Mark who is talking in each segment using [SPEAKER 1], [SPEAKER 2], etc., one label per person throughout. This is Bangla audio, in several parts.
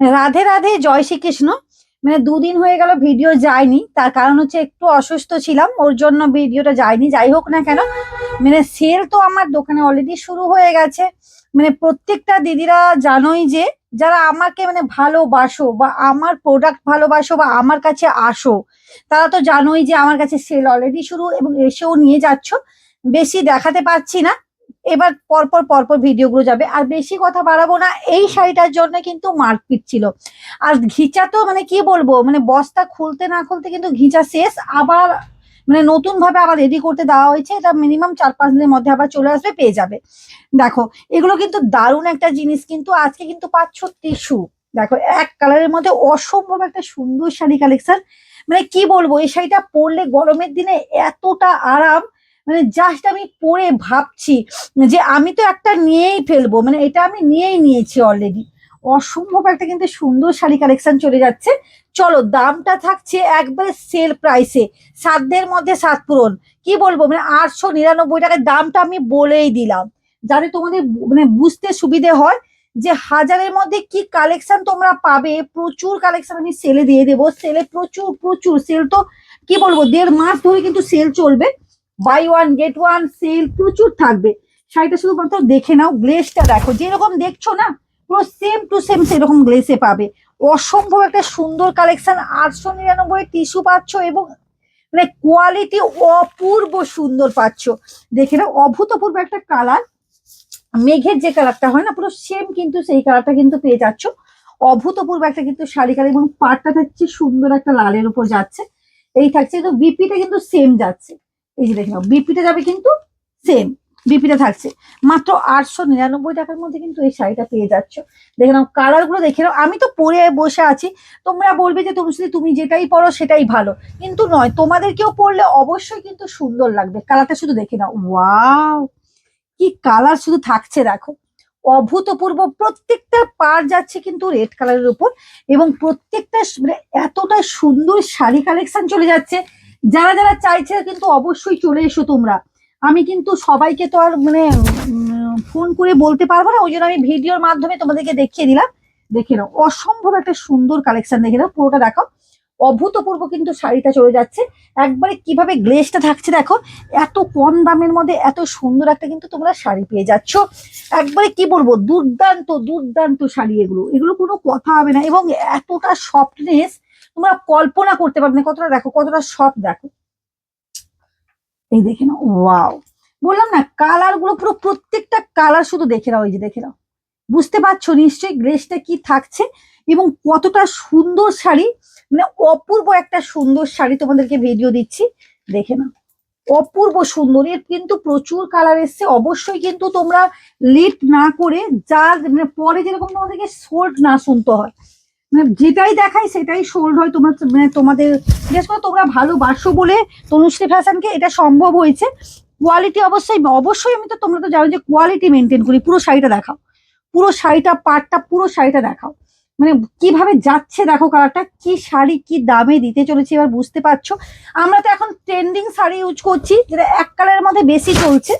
[SPEAKER 1] রাধে রাধে, জয় শ্রীকৃষ্ণ। দুদিন হয়ে গেল ভিডিও যায়নি, তার কারণ হচ্ছে একটু অসুস্থ ছিলাম, ওর জন্য ভিডিওটা যায়নি। যাই হোক না কেন, সেল তো আমার দোকানে অলরেডি শুরু হয়ে গেছে। প্রত্যেকটা দিদিরা জানোই যে, যারা আমাকে ভালোবাসো বা আমার প্রোডাক্ট ভালোবাসো বা আমার কাছে আসো, তারা তো জানোই যে আমার কাছে সেল অলরেডি শুরু এবং এসেও নিয়ে যাচ্ছ। বেশি দেখাতে পারছি না, এবার পরপর পরপর ভিডিওগুলো যাবে। আর বেশি কথা বাড়াবো না, এই শাড়িটার জন্য কিন্তু মারপিট ছিল। আর ঘিচা তো কি বলবো, বস্তা খুলতে না খুলতে কিন্তু ঘিচা শেষ। আবার নতুন ভাবে আবার রেডি করতে দেওয়া হয়েছে, এটা মিনিমাম 4-5 দিনের মধ্যে আবার চলে আসবে, পেয়ে যাবে। দেখো, এগুলো কিন্তু দারুণ একটা জিনিস। কিন্তু আজকে কিন্তু পাচ্ছ টিস্যু। দেখো, এক কালারের মধ্যে অসম্ভব একটা সুন্দর শাড়ি কালেকশন। কি বলবো, এই শাড়িটা পরলে গরমের দিনে এতটা আরাম। জাস্ট আমি পরে ভাবছি যে আমি তো একটা নিয়েই ফেলবো, এটা আমি নিয়েই নিয়েছি অলরেডি। অসম্ভব একটা কিন্তু সুন্দর শাড়ি কালেকশন চলে যাচ্ছে। চলো, দামটা থাকছে একবারে সেল প্রাইসে, সাধ্যের মধ্যে সাত পূরণ। কি বলবো, 899 টাকার দামটা আমি বলেই দিলাম, যাতে তোমাদের বুঝতে সুবিধে হয় যে হাজারের মধ্যে কি কালেকশন তোমরা পাবে। প্রচুর কালেকশন আমি সেলে দিয়ে দেবো। সেলে প্রচুর প্রচুর সেল, তো কি বলবো, 1.5 মাস ধরে কিন্তু সেল চলবে। Buy one get one sale প্রচুর থাকবে। শাড়িটা শুধুমাত্র দেখে নাও, গ্লেসটা দেখো, যেরকম দেখছো না, পুরো সেম টু সেম সেরকম গ্লেসে পাবে। অসম্ভব একটা সুন্দর কালেকশন। 899 টিস্যু পাচ্ছ এবং কোয়ালিটি অপূর্ব সুন্দর পাচ্ছ। দেখে নাও, অভূতপূর্ব একটা কালার। মেঘের যে কালারটা হয় না, পুরো সেম কিন্তু সেই কালারটা কিন্তু পেয়ে যাচ্ছ। অভূতপূর্ব একটা কিন্তু শাড়ি কালার, এবং পাড়টা থাকছে সুন্দর একটা লালের উপর যাচ্ছে। এই থাকছে, কিন্তু বিপিটা কিন্তু সেম যাচ্ছে। এই যে দেখে নাও, বিপিটা যাবে কিন্তু সেম, বিপিটা থাকছে। মাত্র 899 টাকার মধ্যে কিন্তু এই শাড়িটা পেয়ে যাচ্ছ। দেখে নাও, কালার গুলো দেখে নাও। আমি তো পরে বসে আছি, তোমরা বলবে যে তুমি যেটাই পরো সেটাই ভালো, কিন্তু নয়, তোমাদেরকেও পরলে অবশ্যই কিন্তু সুন্দর লাগবে। কালারটা শুধু দেখে নাও, ওয়াও, কি কালার শুধু থাকছে দেখো। অভূতপূর্ব, প্রত্যেকটা পার যাচ্ছে কিন্তু রেড কালারের উপর। এবং প্রত্যেকটা এতটা সুন্দর শাড়ি কালেকশন চলে যাচ্ছে। যারা যারা চাইছে কিন্তু অবশ্যই চলে এসো তোমরা। আমি কিন্তু সবাইকে তো আর ফোন করে বলতে পারবো না, ওই জন্য আমি ভিডিওর মাধ্যমে তোমাদেরকে দেখিয়ে দিলাম। দেখে নাও, অসম্ভব একটা সুন্দর কালেকশন, দেখে নাও, পুরোটা দেখো। অভূতপূর্ব কিন্তু শাড়িটা চলে যাচ্ছে। একবারে কিভাবে গ্লেজটা থাকছে দেখো। এত কম দামের মধ্যে এত সুন্দর একটা কিন্তু তোমরা শাড়ি পেয়ে যাচ্ছ। একবারে কি বলবো, দুর্দান্ত দুর্দান্ত শাড়ি। এগুলো এগুলো কোনো কথা হবে না। এবং এতটা সফটনেস, তোমরা কল্পনা করতে পারবে না কতটা। দেখো কতটা সফট, দেখো, এই দেখে নাও, ওয়াও। বললাম না, কালার গুলো পুরো প্রত্যেকটা কালার শুধু দেখে নাও, এই যে দেখে নাও। বুঝতে পারছো নিশ্চয়ই গ্লেসটা কি থাকছে এবং কতটা সুন্দর শাড়ি। অপূর্ব একটা সুন্দর শাড়ি তোমাদেরকে ভিডিও দিচ্ছি, দেখে নাও। অপূর্ব সুন্দর, এর কিন্তু প্রচুর কালার এসছে। অবশ্যই কিন্তু তোমরা লেট না করে, যা পরে যেরকম তোমাদেরকে সোল্ড না শুনতে হয়, যেটাই দেখাই সেটাই সোল্ড হয়। তোমার তোমাদের বিশেষ করে তোমরা ভালোবাসো বলে তনুশ্রী ফ্যাশনকে এটা সম্ভব হয়েছে। কোয়ালিটি অবশ্যই অবশ্যই, আমি তো, তোমরা তো জানো যে কোয়ালিটি মেনটেন করি। পুরো শাড়িটা দেখাও, পুরো শাড়িটা, পাটটা, পুরো শাড়িটা দেখাও। কিভাবে যাচ্ছে দেখো কালারটা। কি শাড়ি কি দামে দিতে চলেছে এবার বুঝতে পারছো। আমরা তো এখন ট্রেন্ডিং শাড়ি ইউজ করছি, যেটা এক কালারের মধ্যে বেশি চলছে।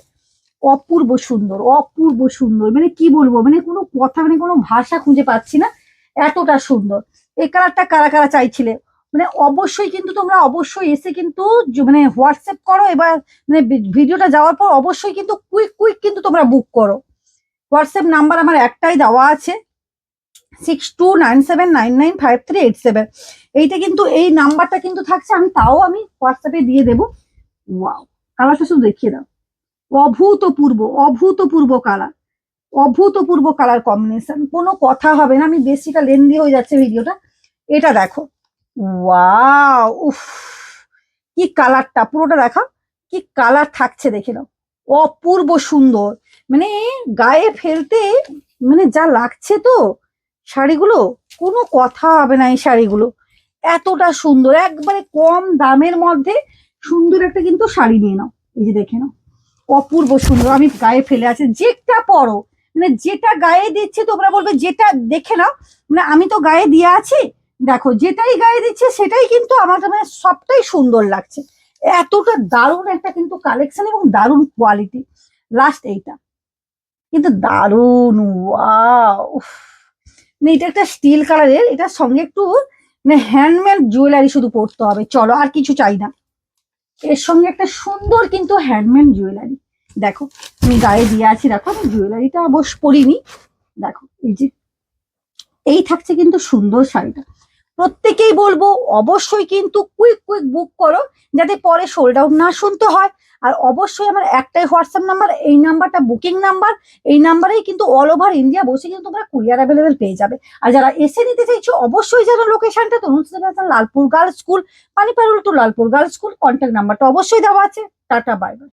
[SPEAKER 1] অপূর্ব সুন্দর, অপূর্ব সুন্দর, কি বলবো, কোনো কথা, কোনো ভাষা খুঁজে পাচ্ছি না, এতটা সুন্দর। এই কালারটা কারা কারা চাইছিলে, অবশ্যই কিন্তু তোমরা অবশ্যই এসে কিন্তু হোয়াটসঅ্যাপ করো। এবার ভিডিওটা যাওয়ার পর অবশ্যই কিন্তু কুইক কুইক কিন্তু তোমরা বুক করো। হোয়াটসঅ্যাপ নাম্বার আমার একটাই দেওয়া আছে, 6297995387। এইটা কিন্তু, এই নাম্বারটা কিন্তু থাকছে। আমি তাও আমি হোয়াটসঅ্যাপে দিয়ে দেবো। ওয়াও, কালারটা শুধু দেখিয়ে দাও। অভূতপূর্ব, অভূতপূর্ব কালার, অভূতপূর্ব কালার কম্বিনেশন, কোনো কথা হবে না। আমি বেশিটা লেন্দি হয়ে যাচ্ছে ভিডিওটা। এটা দেখো, ওয়াও, উফ, কি কালারটা, পুরোটা দেখা, কি কালার থাকছে দেখে নাও। অপূর্ব সুন্দর, মানে গায়ে ফেলতে যা লাগছে তো শাড়িগুলো, কোনো কথা হবে না। এই শাড়িগুলো এতটা সুন্দর, একবারে কম দামের মধ্যে সুন্দর একটা কিন্তু শাড়ি নিয়ে নাও। এই যে দেখে নাও, অপূর্ব সুন্দর। আমি গায়ে ফেলে আছে, যেটা পরো, যেটা গায়ে দিচ্ছে তোমরা বলবে যেটা দেখে নাও। আমি তো গায়ে দিয়ে আছি, দেখো, যেটাই গায়ে দিচ্ছে সেটাই কিন্তু আমার সবটাই সুন্দর লাগছে। এতটা দারুণ একটা কিন্তু কালেকশন এবং দারুণ কোয়ালিটি। লাস্ট এইটা কিন্তু দারুণ, ওয়াও, মানে এটা একটা স্টিল কালারের, এটার সঙ্গে একটু মানে হ্যান্ডমেড জুয়েলারি শুধু পরতে হবে, চলো আর কিছু চাই না। এর সঙ্গে একটা সুন্দর কিন্তু হ্যান্ডমেড জুয়েলারি, দেখো আমি গায়ে দিয়ে আছি, দেখো আমি জুয়েলারিটা অবশ্য পরিনি, দেখো এই যে এই থাকছে কিন্তু সুন্দর শাড়িটা। প্রত্যেকেই বলবো অবশ্যই কিন্তু কুইক কুইক বুক করো, যাতে পরে সোল্ড আউট না শুনতে হয়। আর অবশ্যই আমার একটাই হোয়াটসঅ্যাপ নাম্বার, এই নাম্বারটা বুকিং নাম্বার, এই নাম্বারেই কিন্তু অল ওভার ইন্ডিয়া বসে কিন্তু তোমরা কুরিয়ার অ্যাভেলেবেল পেয়ে যাবে। আর যারা এসে নিতে চাইছো অবশ্যই জানো লোকেশনটা, তরুণ Lalpur girls school, Paniparul to Lalpur girls school, contact নাম্বারটা অবশ্যই দেওয়া আছে। Tata bye by.